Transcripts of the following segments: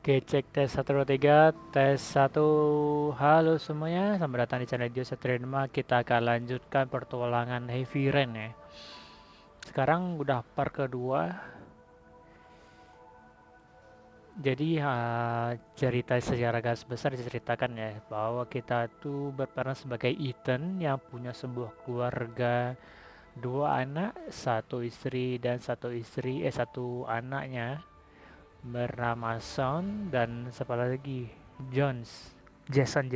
Oke, cek tes 1 2 3, tes 1. Halo semuanya, selamat datang di channel diosatriadarma. Kita akan lanjutkan pertualangan Heavy Rain ya. Sekarang udah part kedua. Jadi cerita sejarah garis besar diceritakan ya bahwa kita tuh berperan sebagai Ethan yang punya sebuah keluarga, dua anak, satu anaknya bernama Shaun dan siapa lagi, Jones, Jason.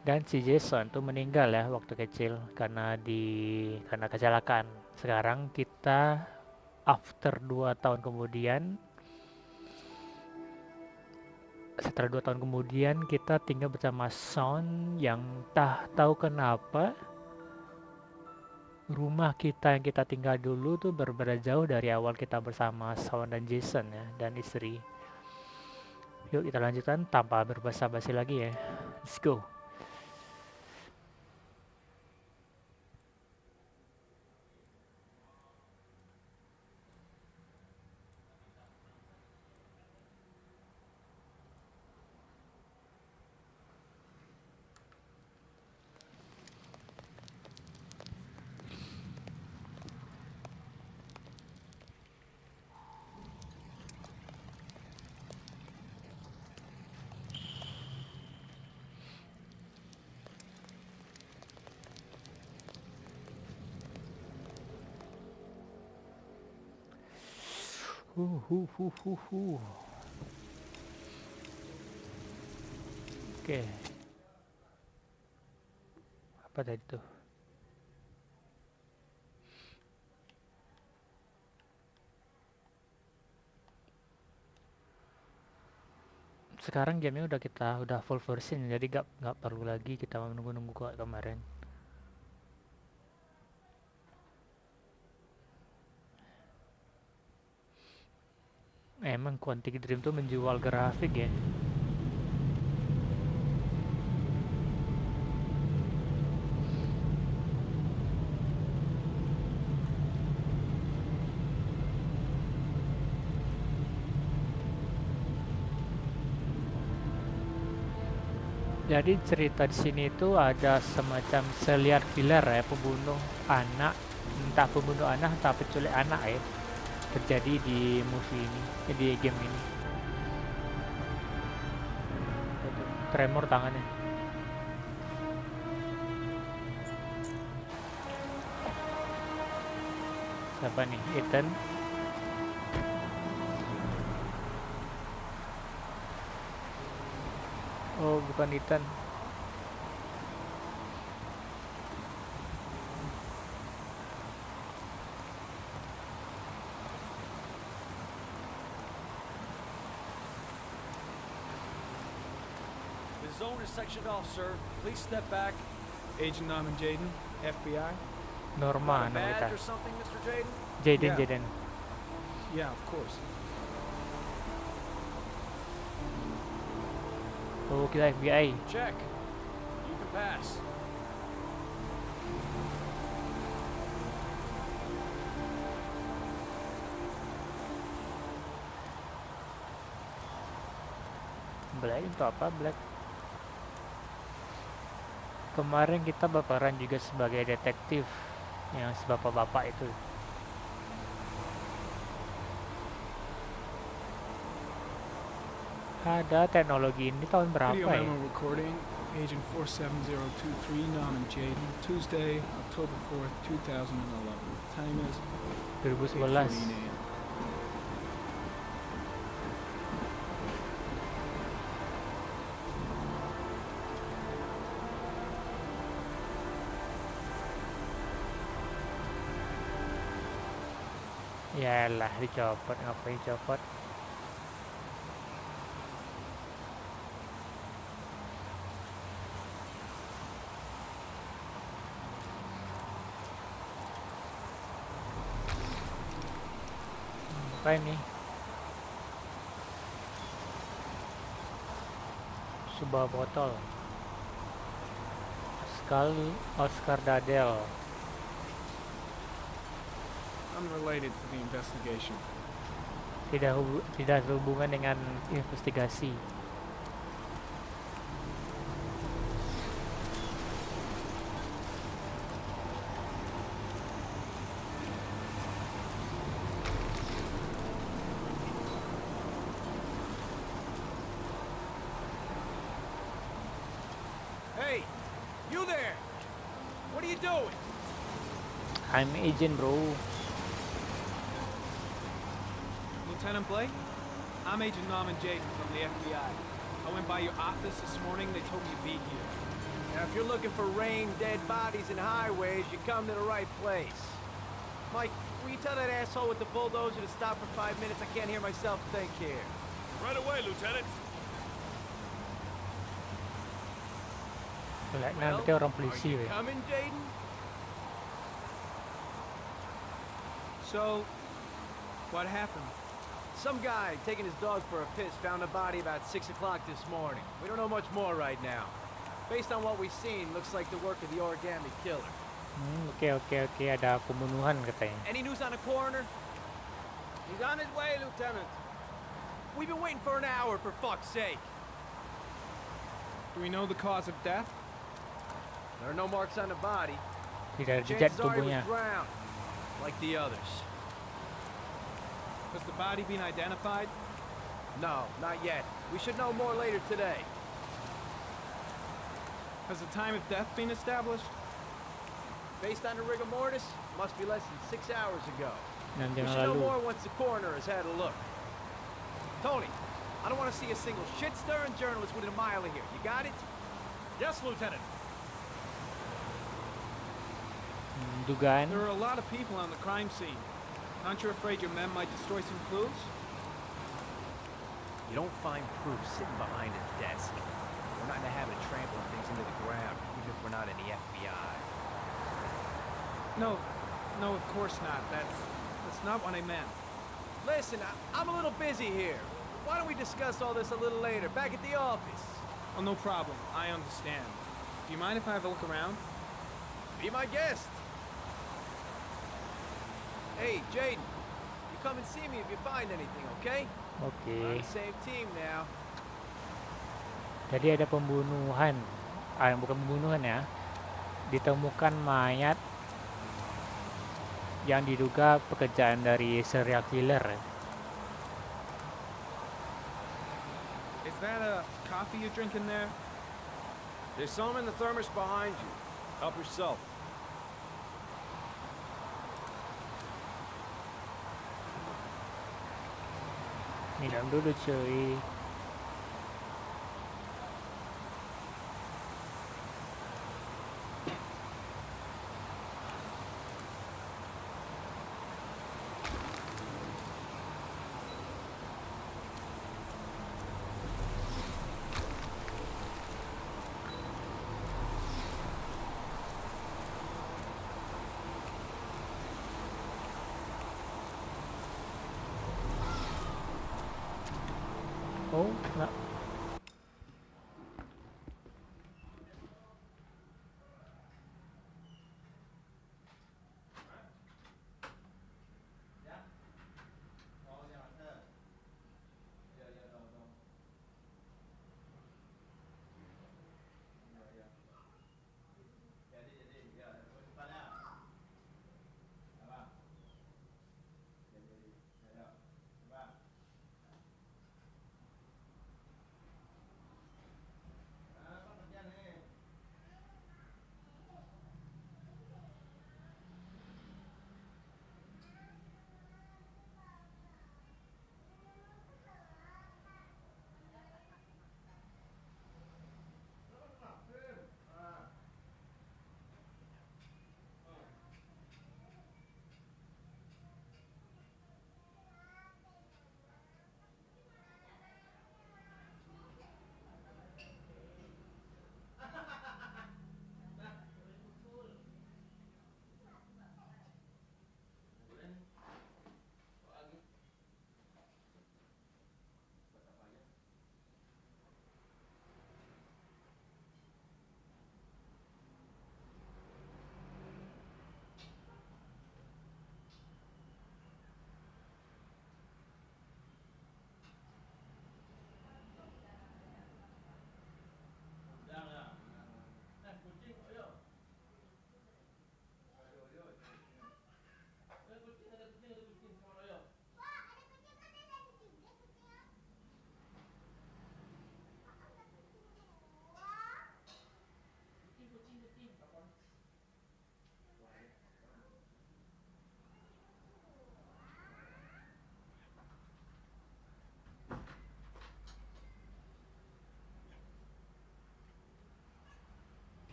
Dan si Jason tuh meninggal ya waktu kecil karena kecelakaan. Sekarang kita after 2 tahun kemudian, setelah 2 tahun kemudian kita tinggal bersama Shaun yang tak tahu kenapa rumah kita yang kita tinggal dulu tuh berbeda jauh dari awal kita bersama Shaun dan Jason ya, dan istri. Yuk kita lanjutkan tanpa berbasa-basi lagi ya. Let's go. Oke, apa tadi tuh? Sekarang gamenya udah full version, jadi nggak perlu lagi kita menunggu-nunggu kayak kemarin. Emang Quantic Dream tuh menjual grafik ya. Jadi cerita di sini itu ada semacam serial killer ya, pembunuh anak, entah pembunuh anak entah penculik anak ya, terjadi di movie ini, di game ini. Tuh, tremor tangannya. Siapa nih? Ethan. Oh, bukan Ethan. The zone is sectioned off, sir. Please step back. Agent Norman Jaden, FBI. Norma Got a nama kita. badge or something, Mr. Jaden? Jaden. Yeah, of course. Oh, kita FBI. Check. You can pass. Black itu apa? Black. Kemarin kita berperan juga sebagai detektif yang si bapak-bapak itu. Ada teknologi ini tahun berapa Video ya? memo recording, Agent 47023 Norman Jaden, Tuesday, October 4th, 2011. Time is 2011. 8:14 a.m. Yalah, dicopot, ngapain copot? Apa ini? Sebuah botol. Oscar Dadel. Unrelated to the investigation. tidak sehubungan dengan investigasi. Hey, you there! What are you doing? I'm agent, bro. Lieutenant Blake? I'm Agent Norman Jaden from the FBI. I went by your office this morning. They told me to be here. Now, if you're looking for rain, dead bodies, and highways, you come to the right place. Mike, will you tell that asshole with the bulldozer to stop for 5 minutes? I can't hear myself think here. Right away, Lieutenant. Nah, berarti orang polisi, are you weh. coming, Jaden? So, what happened? Some guy taking his dog for a piss found a body about 6 o'clock this morning. We don't know much more right now. Based on what we've seen, looks like the work of the origami killer. Oke, ada pembunuhan katanya. Any news on the coroner? He's on his way, Lieutenant. We've been waiting for an hour, for fuck's sake. Do we know the cause of death? There are no marks on the body. Tidak ada jejak Chances are he was tubuhnya. drowned, like the others. Has the body been identified? No, not yet. We should know more later today. Has the time of death been established? Based on the rigor mortis, must be less than 6 hours ago. 6 We jam should know lalu. more once the coroner has had a look. Tony, I don't want to see a single shit-stirring journalist within a mile of here. You got it? Yes, Lieutenant. Dugaan. There are a lot of people on the crime scene. Aren't you afraid your men might destroy some clues? You don't find proof sitting behind a desk. We're not in the habit of trampling things into the ground, even if we're not in the FBI. No, of course not. That's not what I meant. Listen, I'm a little busy here. Why don't we discuss all this a little later, back at the office? Oh, no problem. I understand. Do you mind if I have a look around? Be my guest. Hey, Jaden, you come and see me if you find anything, okay? Oke. We're on the same team now. Jadi ada pembunuhan. Bukan pembunuhan ya. Ditemukan mayat yang diduga pekerjaan dari serial killer. Is that a coffee you're drinking there? There's some in the thermos behind you. Help yourself. Minum dulu cuy. Oh, enggak.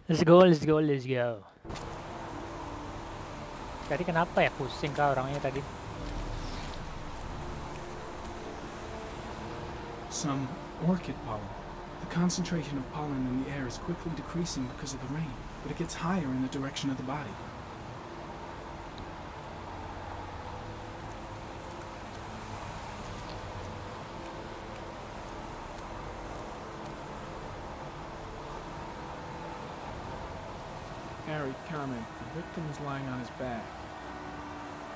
Let's go, let's go, let's go. Tadi kenapa ya pusing kah orangnya tadi? Some orchid pollen. The concentration of pollen in the air is quickly decreasing because of the rain, but it gets higher in the direction of the body. Harry, comment. The victim is lying on his back.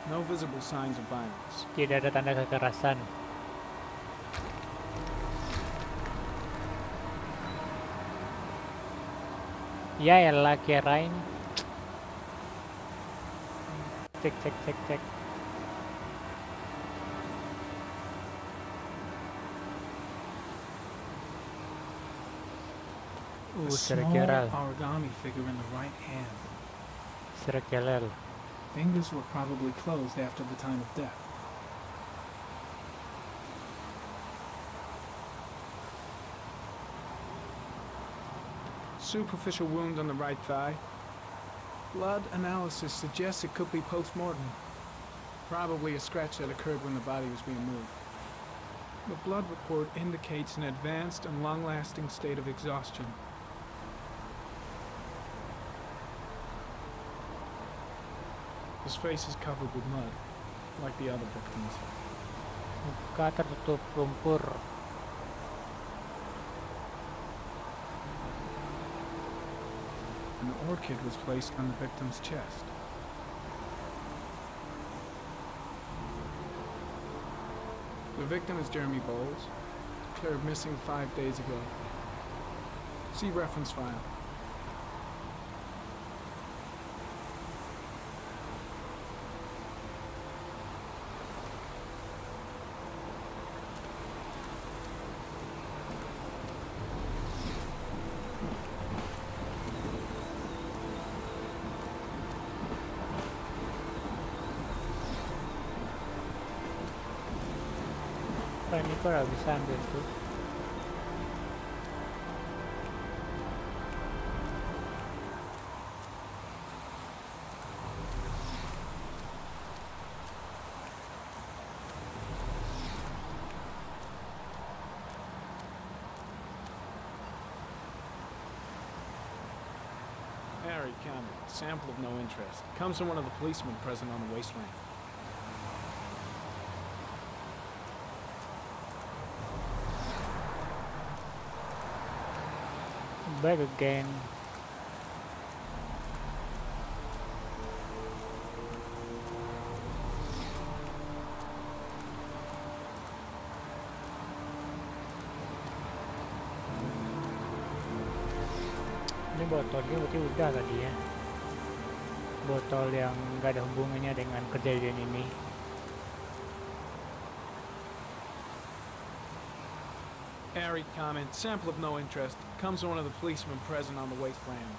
No visible signs of violence. Tidak ada tanda kekerasan. Ya elah, kirain. Cek, cek, cek, cek. A small Sergeral. origami figure in the right hand. Sergeral. Fingers were probably closed after the time of death. Superficial wound on the right thigh. Blood analysis suggests it could be post-mortem. Probably a scratch that occurred when the body was being moved. The blood report indicates an advanced and long-lasting state of exhaustion. His face is covered with mud, like the other victims. Muka tertutup lumpur. An orchid was placed on the victim's chest. The victim is Jeremy Bowles, declared missing 5 days ago. See reference file. Ini kok nggak bisa ambil tuh. Harry Campbell, sample of no interest. Comes from one of the policemen present on the wasteland. Back again. Ini botolnya berarti udah tadi ya. Botol yang nggak ada hubungannya dengan kejadian ini. Harry comment, sample of no interest. Comes from one of the policemen present on the wasteland.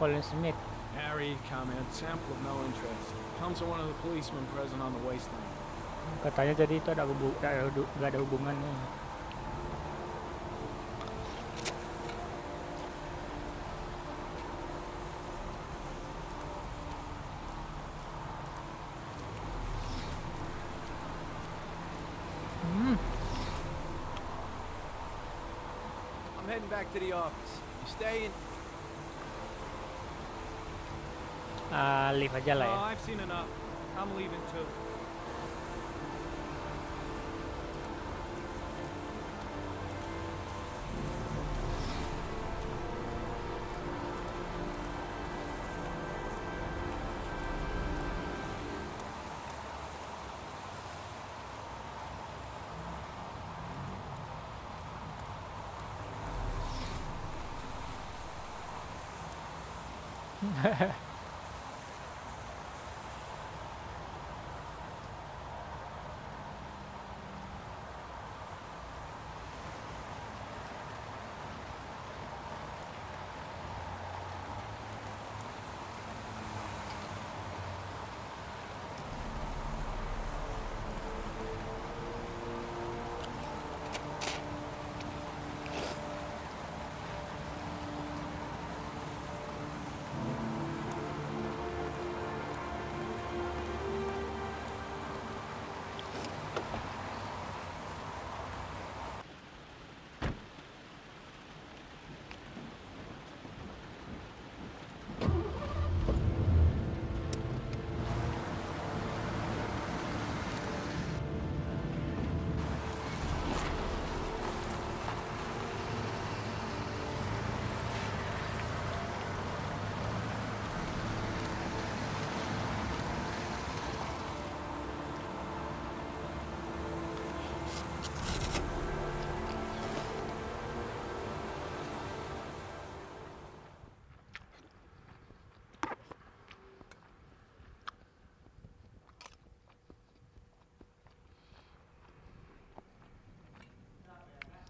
Colin Smith. Harry comment, sample of no interest. Comes from one of the policemen present on the wasteland. Katanya jadi itu ada nggak ada hubungannya. I'm heading back to the office. You staying? Leave aja lah ya. I've seen enough. I'm leaving too.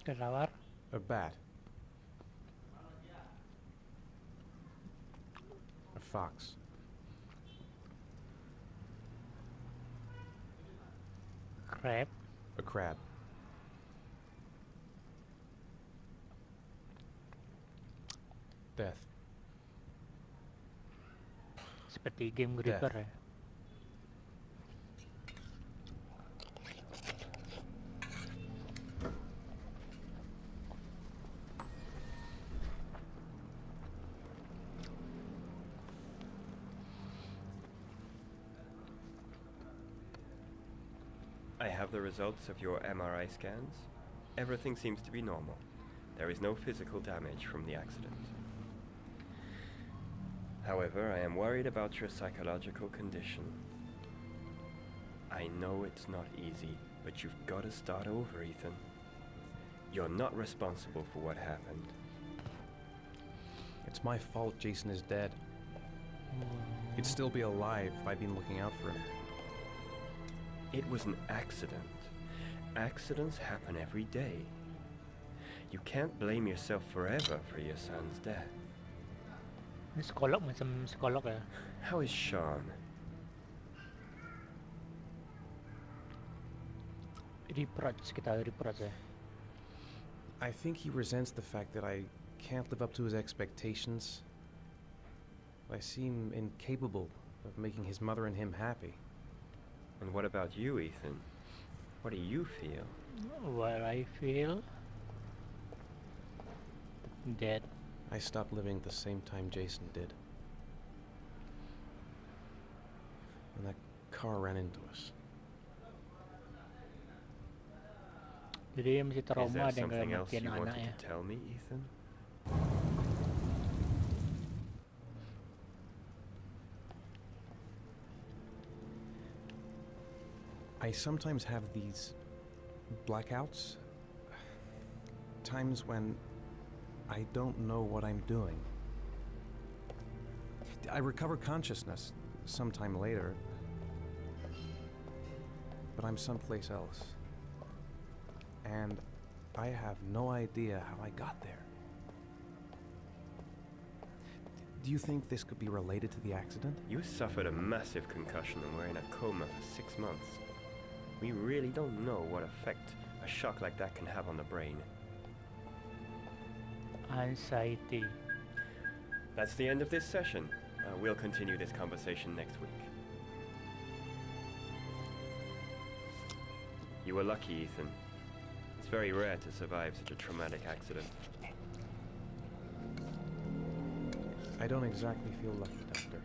Kelawar. A bat. A fox. Crab. A crab. Death. Seperti game Gripper ya. I have the results of your MRI scans. Everything seems to be normal. There is no physical damage from the accident. However, I am worried about your psychological condition. I know it's not easy, but you've got to start over, Ethan. You're not responsible for what happened. It's my fault Jason is dead. He'd still be alive if I'd been looking out for him. It was an accident. Accidents happen every day. You can't blame yourself forever for your son's death. Ini psikolog macam psikolog ya. How is Shaun? Kita reproach ya. I think he resents the fact that I can't live up to his expectations. I seem incapable of making his mother and him happy. And what about you, Ethan? What do you feel? Well, I feel dead. I stopped living at the same time Jason did. When that car ran into us. Jadi dia masih Is trauma there dengan something else kematian you wanted anaknya. to tell me, Ethan? I sometimes have these blackouts. Times when I don't know what I'm doing. I recover consciousness sometime later, but I'm someplace else. And I have no idea how I got there. Do you think this could be related to the accident? You suffered a massive concussion and were in a coma for 6 months. We really don't know what effect a shock like that can have on the brain. Anxiety. That's the end of this session. We'll continue this conversation next week. You were lucky, Ethan. It's very rare to survive such a traumatic accident. I don't exactly feel lucky, Doctor.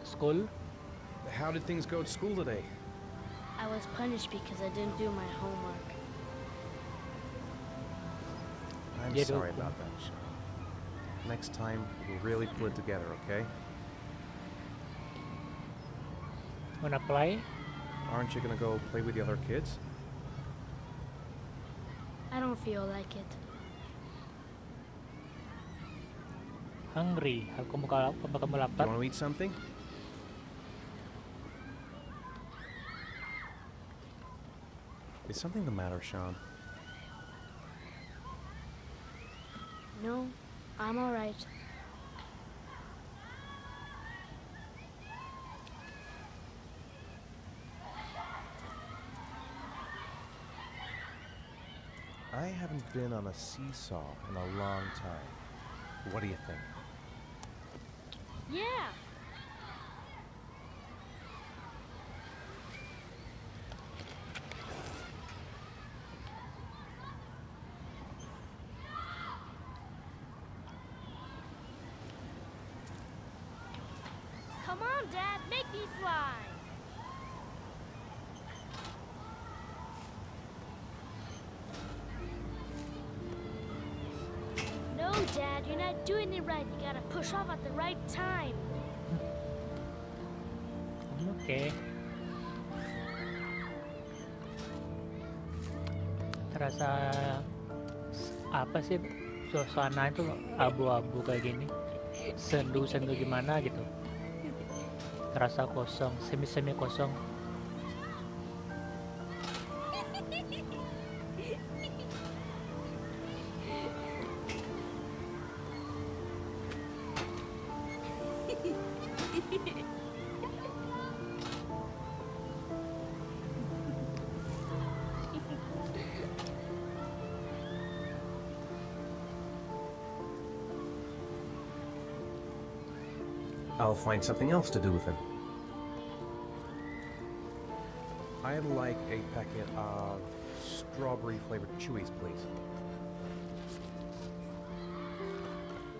School. How did things go at school today? I was punished because I didn't do my homework. I'm Dia sorry dihukum. about that, Shaun. Next time, we'll really pull it together, okay? Wanna play? Aren't you gonna go play with the other kids? I don't feel like it. Hungry. Apa kamu Do you lapar? want to eat something? Is something the matter, Shaun? No, I'm all right. I haven't been on a seesaw in a long time. What do you think? Yeah. Come on, Dad, make me fly. No, Dad, you're not doing it right. You gotta push off at the right time. Oke. Terasa apa sih suasana itu abu-abu kayak gini? Sendu-sendu gimana gitu. Terasa kosong, semi-semi kosong. I'll find something else to do with him. I'd like a packet of strawberry flavored chewies, please.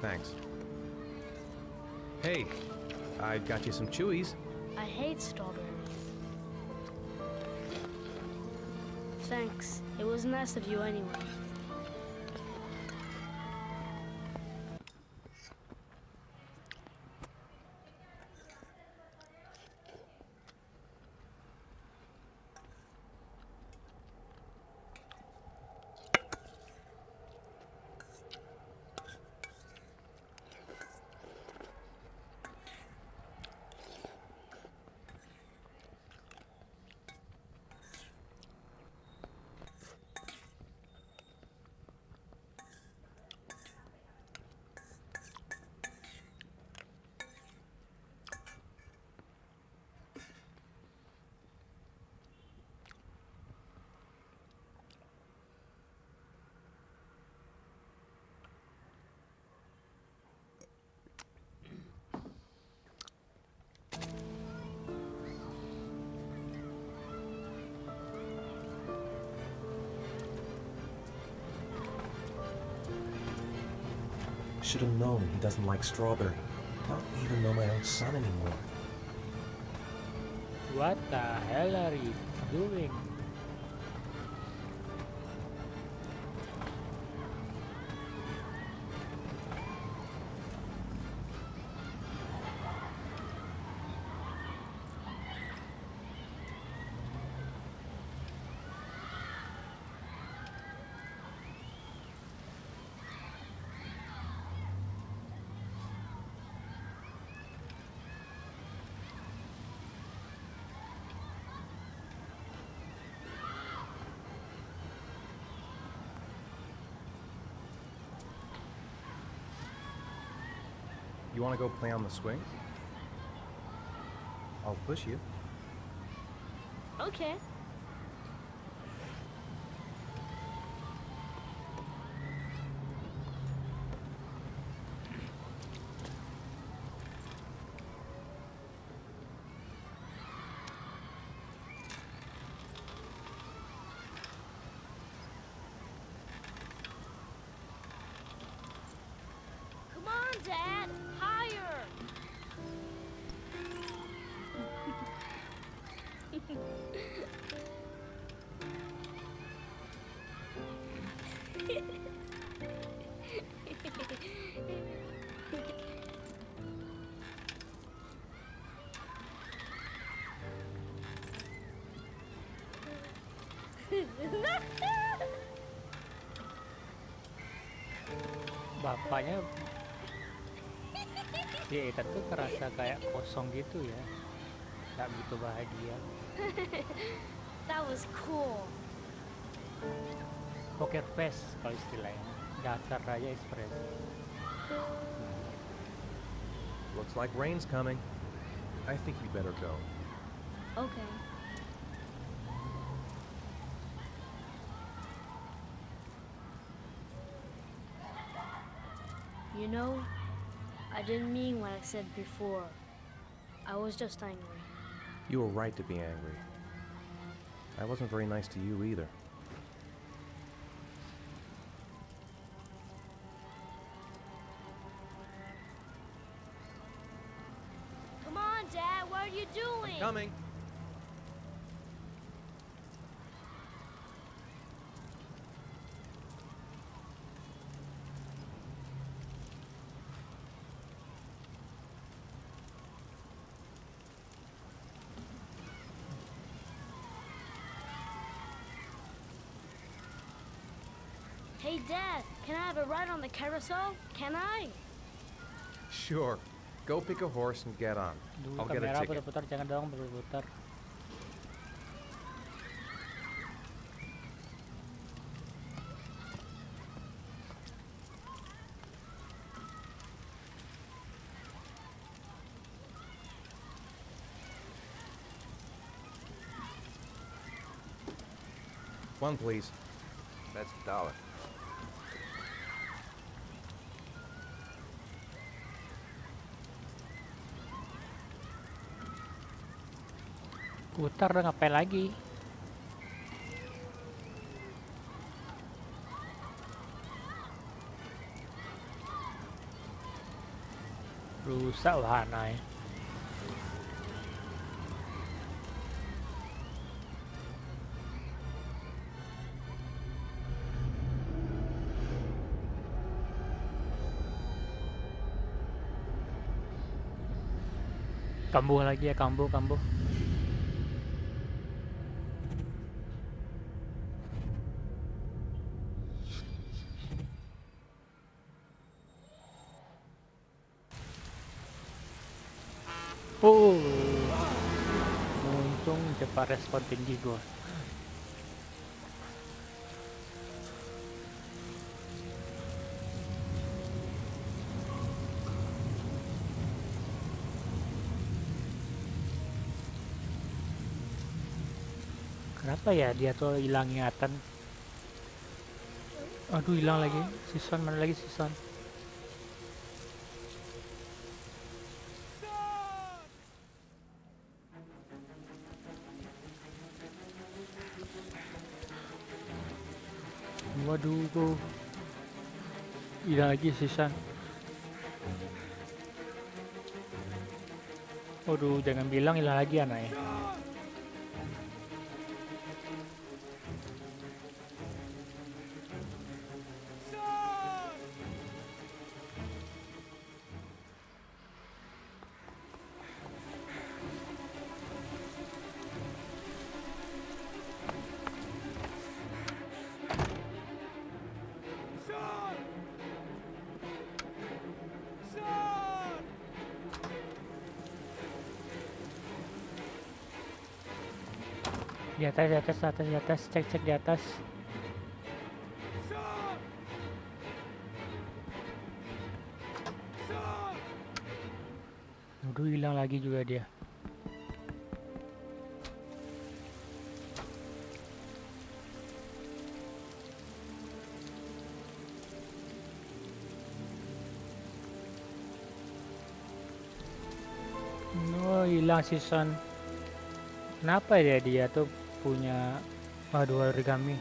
Thanks. Hey, I got you some chewies. I hate strawberries. Thanks. It was nice of you anyway. Should have known he doesn't like strawberry. Don't even know my own son anymore. What the hell are you doing? You want to go play on the swing? I'll push you. Okay. Come on, Dad. Higher. Bapaknya si Ethan tuh kerasa kayak kosong gitu ya, nggak begitu bahagia. That was cool. Poker face kalau istilahnya, datar aja ekspresi. Looks like rain's coming. I think we better go. Okay. You know, I didn't mean what I said before. I was just angry. You were right to be angry. I wasn't very nice to you either. Come on, Dad, what are you doing? Coming. Hey, Dad, can I have a ride on the carousel? Can I? Sure. Go pick a horse and get on. Dulu I'll get a kamera ticket. putar-putar, jangan dong berputar. One, please. That's $1. Putar dong, ngapain lagi? Rusak wahana ya. Kambuh lagi ya, kambuh. Oh, untung cepat respon tinggi gua. Kenapa ya dia tuh hilang ingatan? Aduh, hilang lagi. Season mana lagi season? Waduh, kok hilang lagi season. Waduh, jangan bilang hilang lagi anaknya. Di atas, cek di atas. Aduh, hilang lagi juga dia. Oh, hilang season. Kenapa ya dia tuh punya dua origami?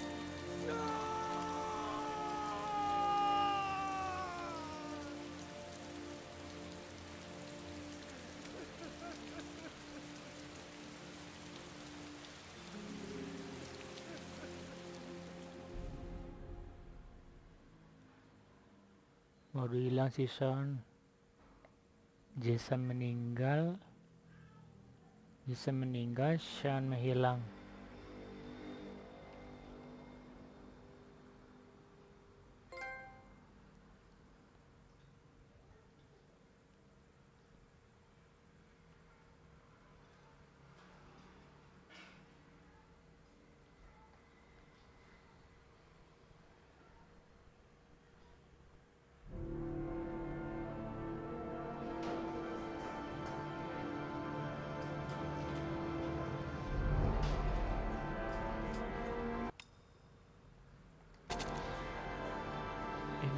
Baru hilang si Shaun. Jason meninggal, Shaun menghilang.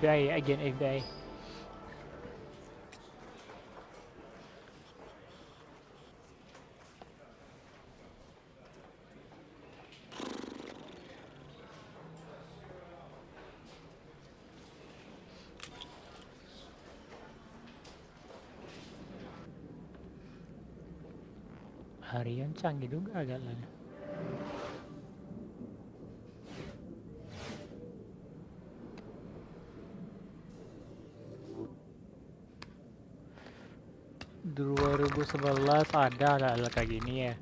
FBI, again FBI. Harian canggih juga agaknya. Dua 2011 ada lah kayak gini ya.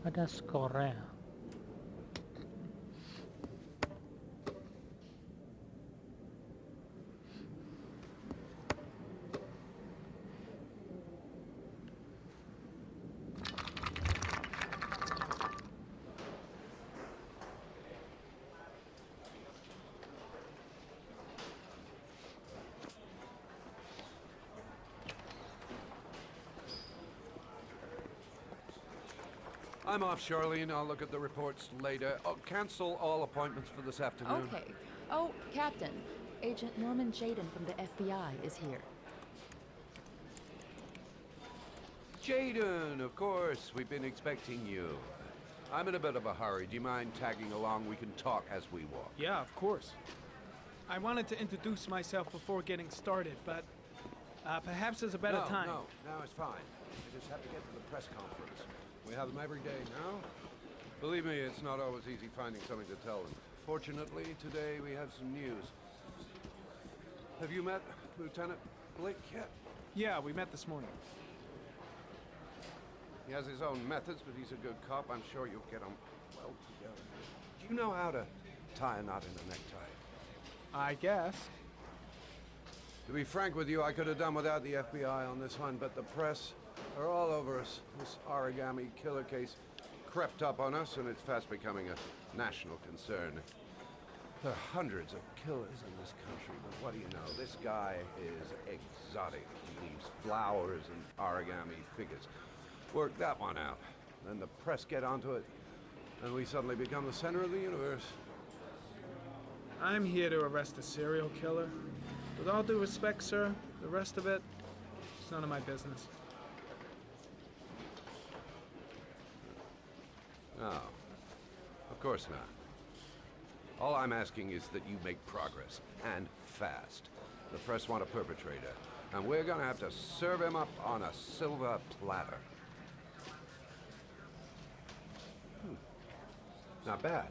Ada skornya. I'm off, Charlene. I'll look at the reports later. Oh, cancel all appointments for this afternoon. Okay. Oh, Captain. Agent Norman Jaden from the FBI is here. Jaden, of course. We've been expecting you. I'm in a bit of a hurry. Do you mind tagging along? We can talk as we walk. Yeah, of course. I wanted to introduce myself before getting started, but perhaps there's a better time. No, it's fine. I just have to get to the press conference. We have them every day now. Believe me, it's not always easy finding something to tell them. Fortunately, today we have some news. Have you met Lieutenant Blake yet? Yeah, we met this morning. He has his own methods, but he's a good cop. I'm sure you'll get on well together. Do you know how to tie a knot in a necktie? I guess. To be frank with you, I could have done without the FBI on this one, but the press are all over us. This origami killer case crept up on us, and it's fast becoming a national concern. There are hundreds of killers in this country, but what do you know? This guy is exotic. He leaves flowers and origami figures. Work that one out. Then the press get onto it, and we suddenly become the center of the universe. I'm here to arrest a serial killer. With all due respect, sir, the rest of it, it's none of my business. No, of course not. All I'm asking is that you make progress, and fast. The press want a perpetrator, and we're gonna have to serve him up on a silver platter. Not bad.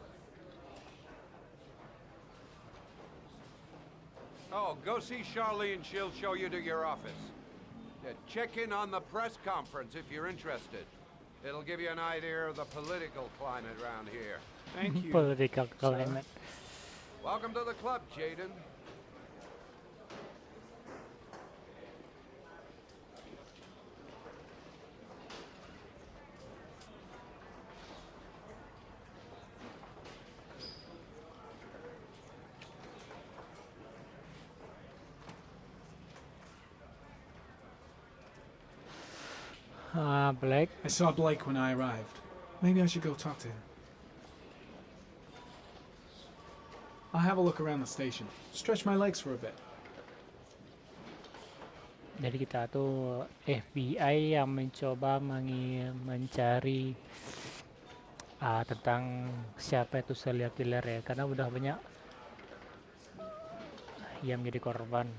Oh, go see Charlene. She'll show you to your office. Yeah, check in on the press conference if you're interested. It'll give you an idea of the political climate around here. Thank you. Political climate. Welcome to the club, Jaden. Blake. I saw Blake when I arrived. Maybe I should go talk to him. I'll have a look around the station. Stretch my legs for a bit. Jadi kita tuh FBI yang mencoba mencari tentang siapa itu serial killer ya, karena udah banyak yang menjadi korban.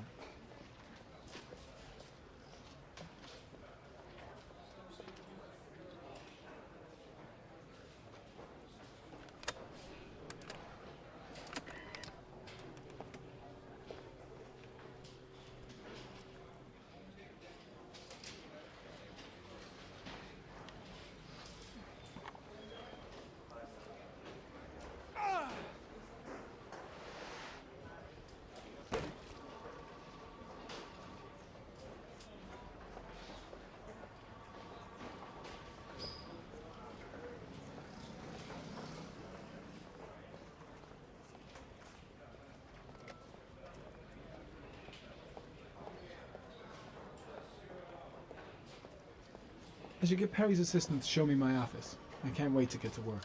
I should get Perry's assistant to show me my office. I can't wait to get to work.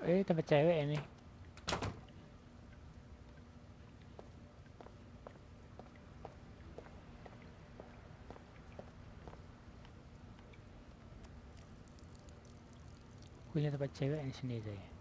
Tempat cewek ini. Punya tempat cewek di sini saya.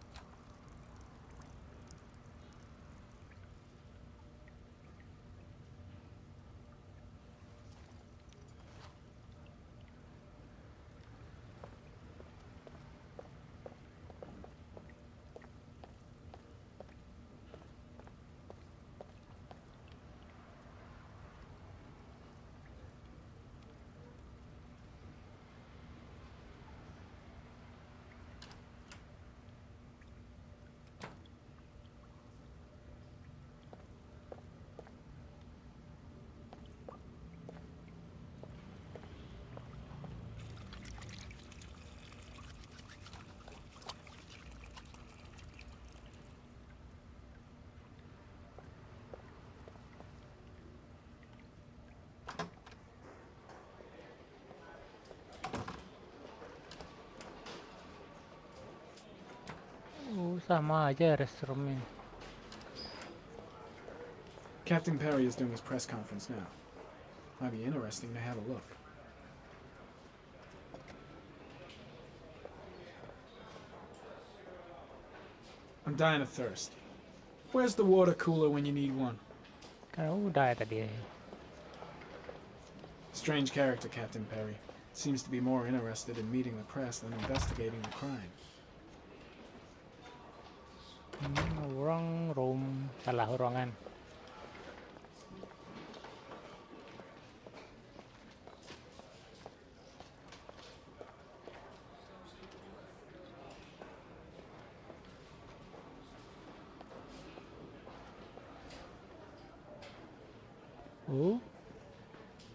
Sama aja restrumnya. Captain Perry is doing his press conference now. Might be interesting to have a look. I'm dying of thirst. Where's the water cooler when you need one? Kan udah ya tadi. Strange character, Captain Perry. Seems to be more interested in meeting the press than investigating the crime. Wrong room, salah ruangan.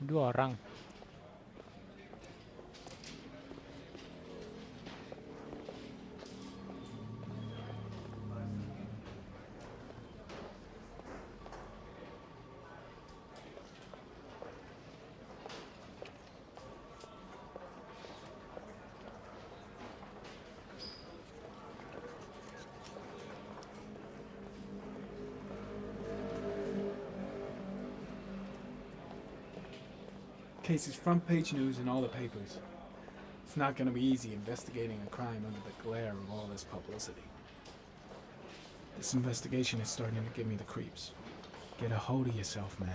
Dua orang. Case is front page news in all the papers. It's not going to be easy investigating a crime under the glare of all this publicity. This investigation is starting to give me the creeps. Get a hold of yourself, man.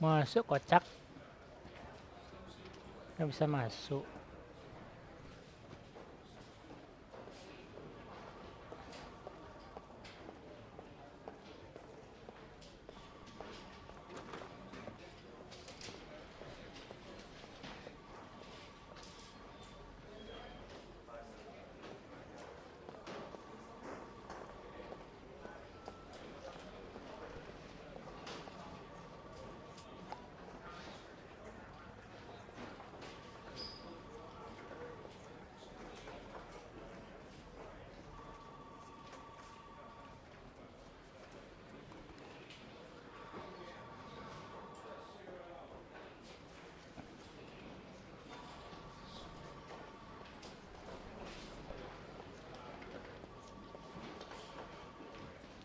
Masuk kocak. Nggak bisa masuk.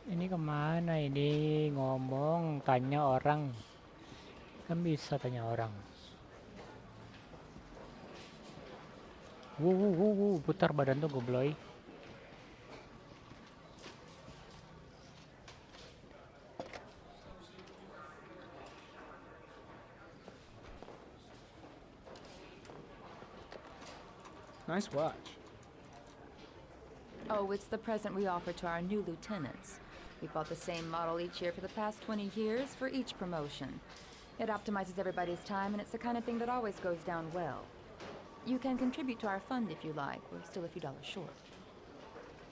Ini kemana ini? Ngomong, tanya orang. Kan bisa tanya orang. Putar badan tuh gobloy. Nice watch. Oh, it's the present we offer to our new lieutenants. We bought the same model each year for the past 20 years for each promotion. It optimizes everybody's time, and it's the kind of thing that always goes down well. You can contribute to our fund if you like. We're still a few dollars short.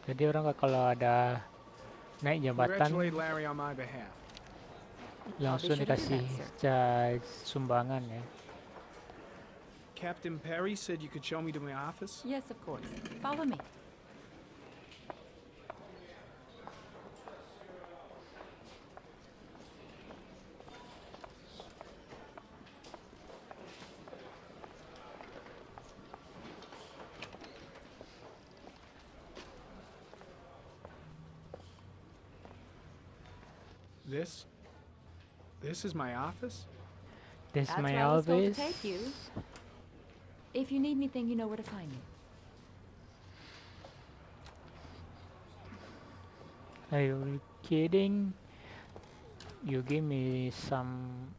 Jadi orang kalau ada naik jabatan Congratulate Larry on my behalf. langsung I'll be sure to do dikasih that, sumbangan ya. Captain Perry said you could show me to my office. Yes, of course. Follow me. This is my office? This That's my where I was told to office. take you. If you need anything, you know where to find me. Are you kidding? You give me some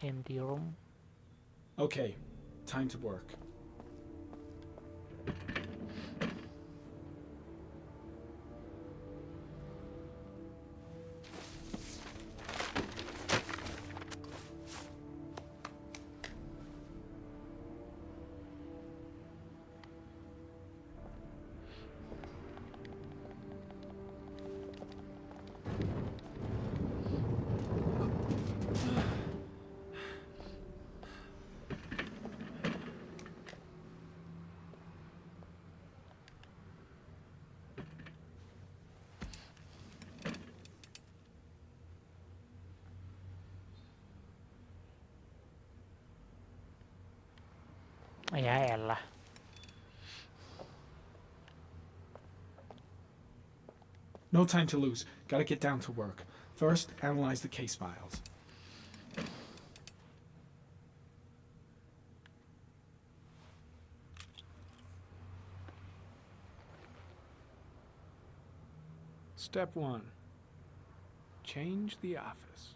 empty room. Okay, time to work. Ya elah. No time to lose. Gotta get down to work. First, analyze the case files. Step 1. Change the office.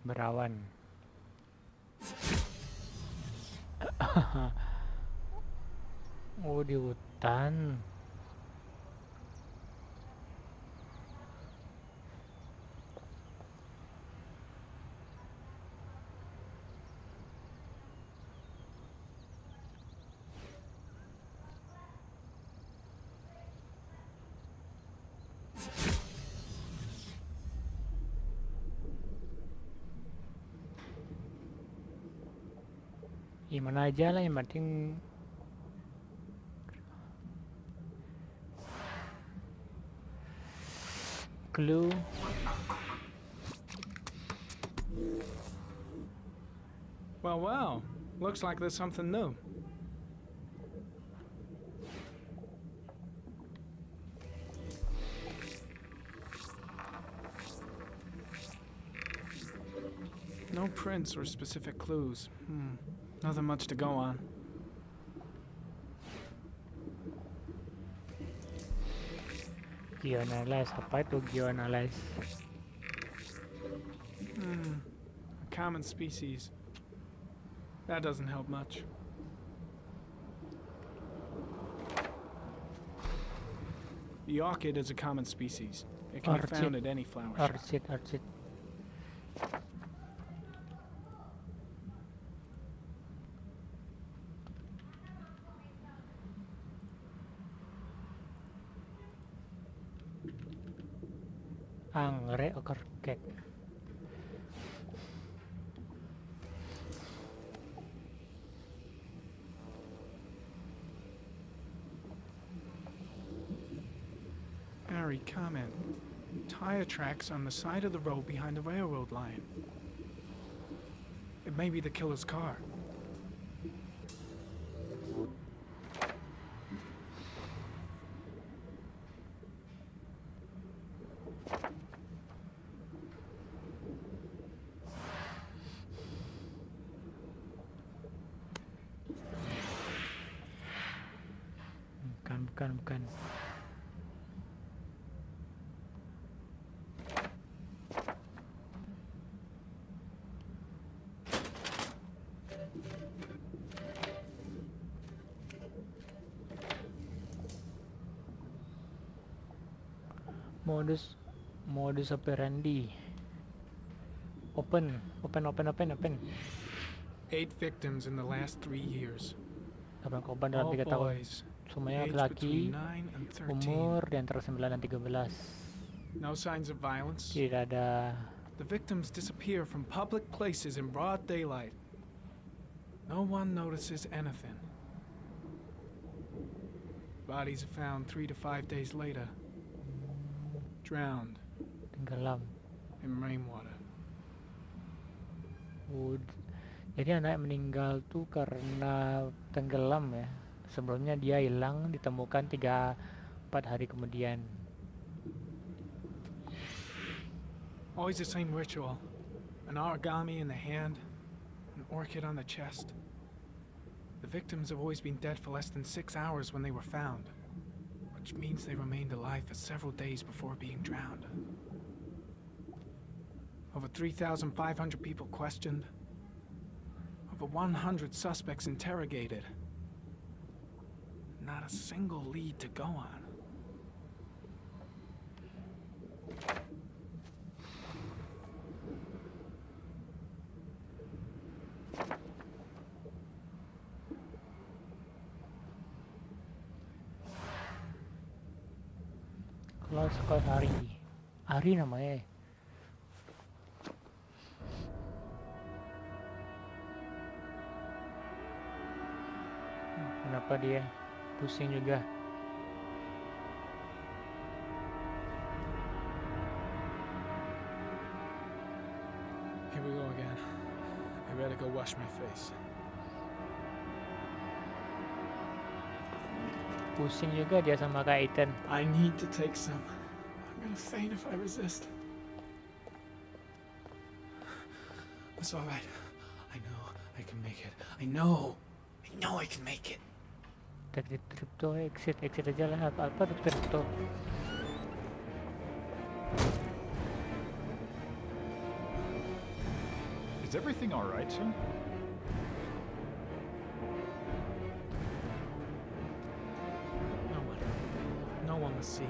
Berawan. Oh, di hutan. Gimana aja lah, yang penting clue. Well. Looks like there's something new. No prints or specific clues. Nothing much to go on. Geoanalyze, apa itu geoanalyze? A common species. That doesn't help much. The orchid is a common species. It can be found at any flower shop. Orchid. Anggrek orchid. extraordinary comment. Tire tracks on the side of the road behind the railroad line. It may be the killer's car. Bukan. Modus operandi. Open. 8 victims in the last 3 years. 8 korban dalam All 3 tahun. boys, Semuanya aged laki-laki, between 9 and 13. umur di antara 9 dan 13. No signs of violence. Tidak ada. The victims disappear from public places in broad daylight. No one notices anything. Bodies are found 3 to 5 days later, drowned Tenggelam. in rainwater. Jadi anak meninggal tuh karena tenggelam ya. Sebelumnya dia hilang, ditemukan 3-4 hari kemudian. Always the same ritual. An origami in the hand, an orchid on the chest. The victims have always been dead for less than 6 hours when they were found, which means they remained alive for several days before being drowned. Over 3,500 people questioned. Over 100 suspects interrogated. Not a single lead to go on. Kalau sekolah Ari namanya. Kenapa dia pusing juga? Here we go again. I better go wash my face. Pusing juga dia sama Kak Ethan. I need to take some. I'm gonna faint if I resist. It's all right. I know I can make it. I know I can make it. Dari kripto exit aja lah. Apa tuh kripto? Is everything all right, son? No one will see.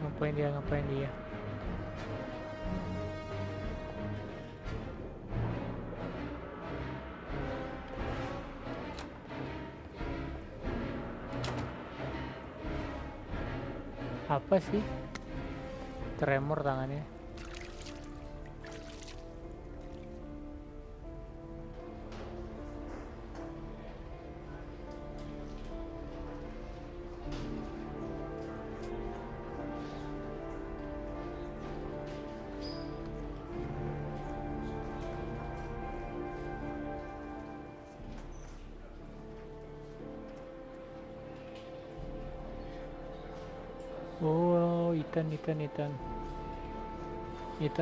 Ngapain dia? Apa sih? Tremor tangannya. Oh, Ethan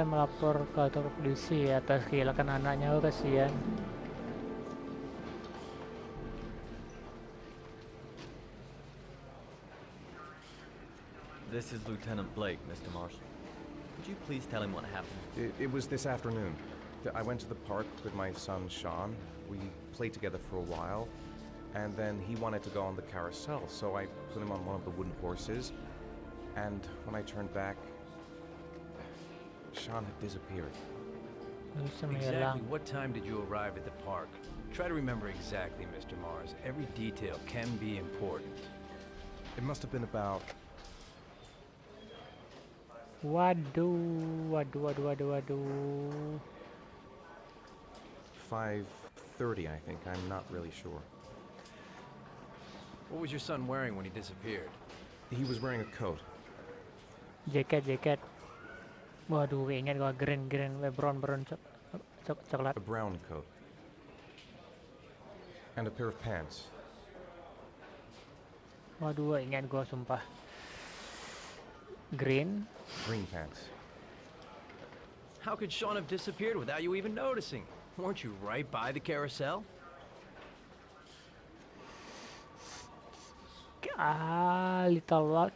melapor ke kantor polisi atas kehilangan anaknya. Oh, kasihan. This is Lieutenant Blake, Mr. Marshall. Could you please tell him what happened? It was this afternoon. I went to the park with my son, Shaun. We played together for a while, and then he wanted to go on the carousel, so I put him on one of the wooden horses, and when I turned back, Shaun had disappeared. Exactly what time did you arrive at the park? Try to remember exactly, Mr. Mars. Every detail can be important. It must have been about... Waduh. 5:30, I think. I'm not really sure. What was your son wearing when he disappeared? He was wearing a coat. Jaket. Waduh, ingat gua green, brown coklat. A brown coat. And a pair of pants. Waduh, ingat gua sumpah. Green pants. How could Shaun have disappeared without you even noticing? Weren't you right by the carousel? Little luck.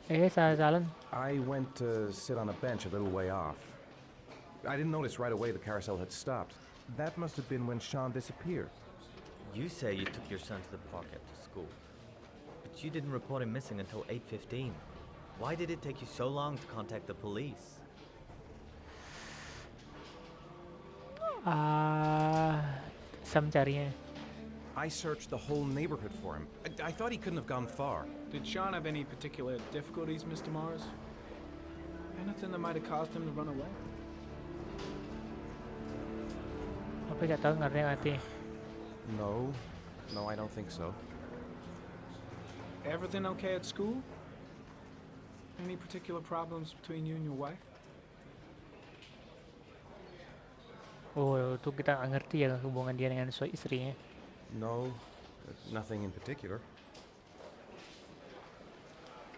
Salah. I went to sit on a bench a little way off. I didn't notice right away the carousel had stopped. That must have been when Shaun disappeared. You say you took your son to the park after school, but you didn't report him missing until 8:15. Why did it take you so long to contact the police? Sam carinya. I searched the whole neighborhood for him. I thought he couldn't have gone far. Did Shaun have any particular difficulties, Mr. Mars? Anything that might have caused him to run away? Apa gak tahu ngerti. No, I don't think so. Everything okay at school? Any particular problems between you and your wife? Oh, itu kita nggak ngerti ya hubungan dia dengan istrinya. No, nothing in particular.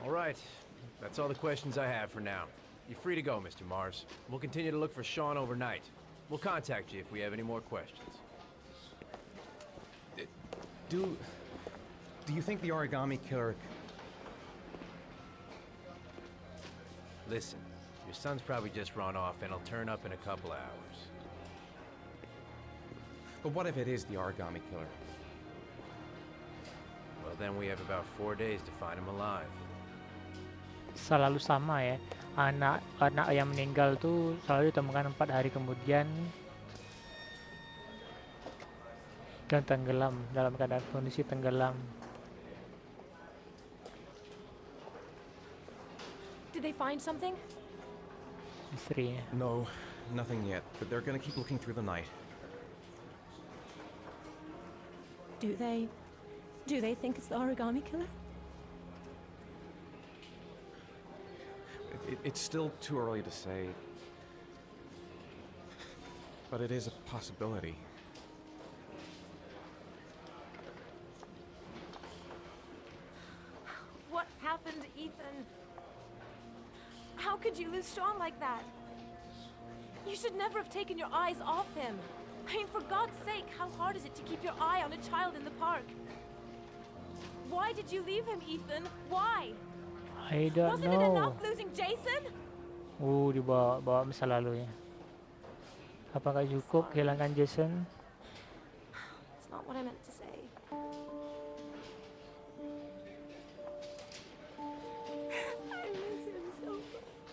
All right, that's all the questions I have for now. You're free to go, Mr. Mars. We'll continue to look for Shaun overnight. We'll contact you if we have any more questions. Do you think the origami killer... Listen, your son's probably just run off and he'll turn up in a couple of hours. But what if it is the origami killer? Well, then we have about 4 days to find him alive. Selalu sama ya. Anak yang meninggal tuh selalu ditemukan 4 hari kemudian dan tenggelam, dalam keadaan kondisi tenggelam. Did they find something? Istrinya. No, nothing yet, but they're gonna keep looking through the night. Do they think it's the origami killer? It's still too early to say, but it is a possibility. What happened, Ethan? How could you lose Shaun like that? You should never have taken your eyes off him. I mean, for God's sake, how hard is it to keep your eye on a child in the park? Why did you leave him, Ethan? Why? I don't Wasn't it know. enough losing Jason? Dibawa masa lalunya. Apakah cukup kehilangan Jason? That's not what I meant to say. I miss him so much.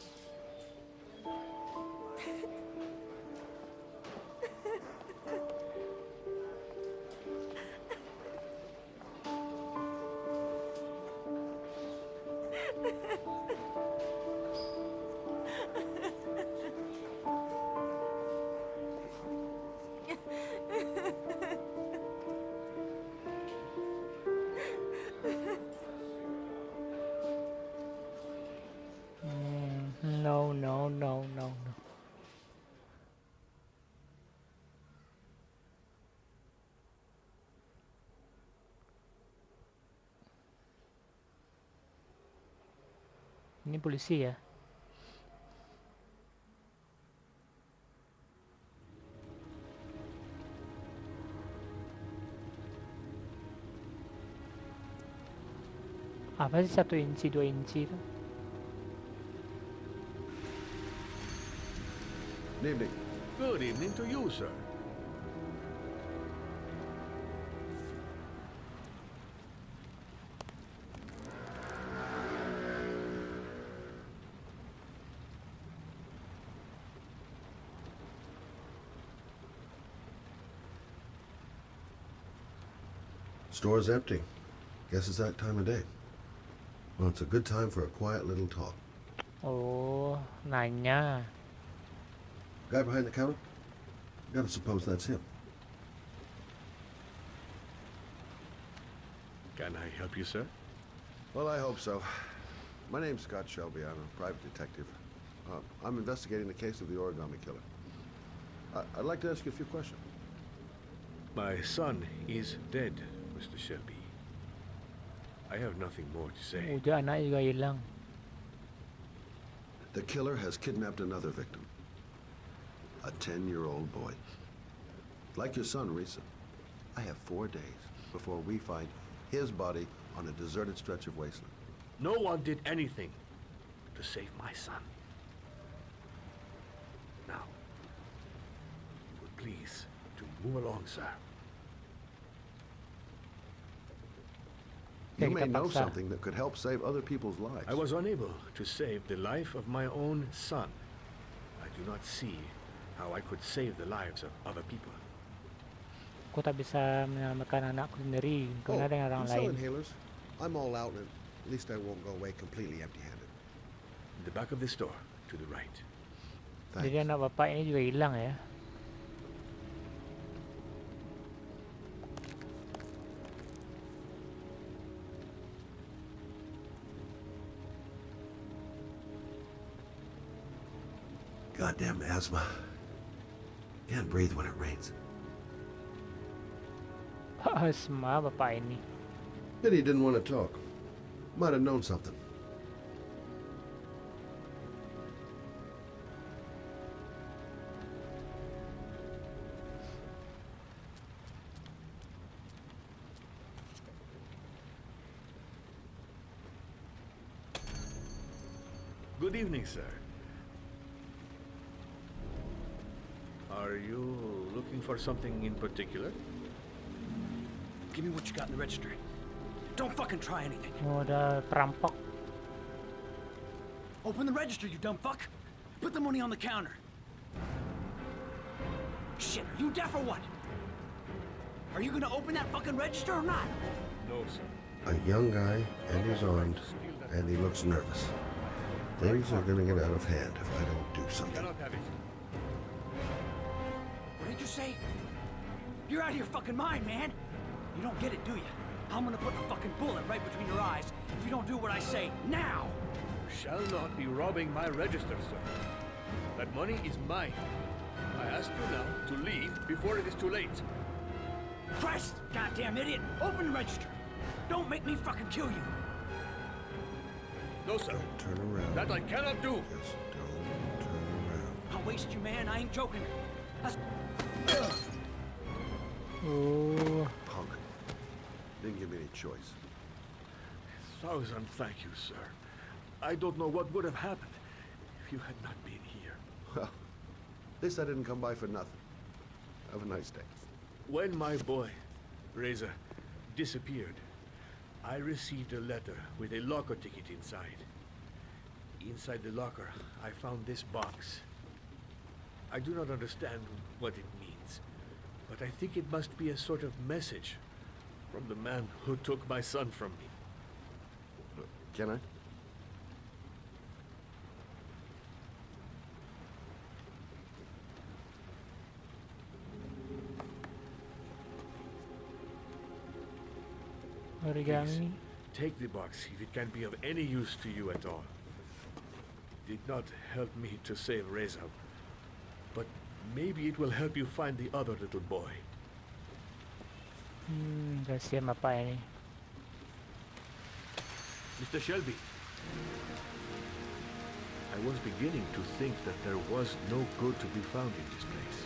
No. Ini polisi ya. Apa sih 1 inci 2 inci itu? Evening. Good evening to you, sir. Store's empty. Guess it's that time of day. Well, it's a good time for a quiet little talk. Oh, nanya. Guy behind the counter? Gotta suppose that's him. Can I help you, sir? Well, I hope so. My name's Scott Shelby. I'm a private detective. I'm investigating the case of the origami killer. I'd like to ask you a few questions. My son is dead, Mr. Shelby. I have nothing more to say. Udah anak juga hilang. The killer has kidnapped another victim. A 10-year-old boy. Like your son, Risa. I have 4 days before we find his body on a deserted stretch of wasteland. No one did anything to save my son. Now, please, to move along, sir. You may know something that could help save other people's lives. I was unable to save the life of my own son. I do not see how I could save the lives of other people. Aku tak bisa menyelamatkan anakku sendiri karena ada orang you sell lain. inhalers? I'm all out, and at least I won't go away completely empty-handed. In the back of the store, to the right. Jadi anak bapak ini juga hilang ya. Goddamn asthma. Can't breathe when it rains. Asma bapak ini. Pity he didn't want to talk. Might have known something. Good evening, sir. Are you looking for something in particular? Give me what you got in the register. Don't fucking try anything. Oh, ada perampok. Open the register, you dumb fuck. Put the money on the counter. Shit, are you deaf or what? Are you gonna open that fucking register or not? No, sir. A young guy, and he's armed, and he looks nervous. Things are gonna get out of hand if I don't do something. Cannot have it. What did you say? You're out of your fucking mind, man. You don't get it, do you? I'm gonna put a fucking bullet right between your eyes if you don't do what I say now. You shall not be robbing my register, sir. That money is mine. I ask you now to leave before it is too late. Christ, goddamn idiot! Open the register. Don't make me fucking kill you. No, sir. Don't turn around. That I cannot do. Just don't turn around. I'll waste you, man. I ain't joking. That's... Oh. Punk. Didn't give me any choice. Thousand thank you, sir. I don't know what would have happened if you had not been here. Well, at least I didn't come by for nothing. Have a nice day. When my boy, Reza, disappeared, I received a letter with a locker ticket inside. Inside the locker, I found this box. I do not understand what it means, but I think it must be a sort of message from the man who took my son from me. Can I? Origami. Take the box if it can be of any use to you at all. It did not help me to save Reza, but maybe it will help you find the other little boy. Kasihan bapak ini. Mr. Shelby, I was beginning to think that there was no good to be found in this place.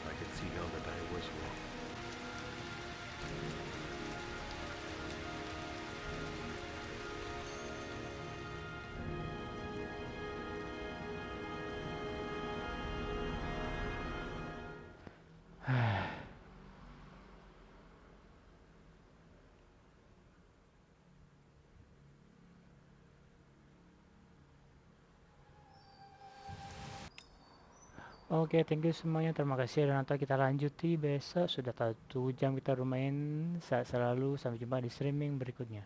I can see now that I was wrong. Oke, thank you semuanya. Terima kasih dan nonton. Kita lanjuti besok. Sudah 1 jam kita bermain. Sehat selalu. Sampai jumpa di streaming berikutnya.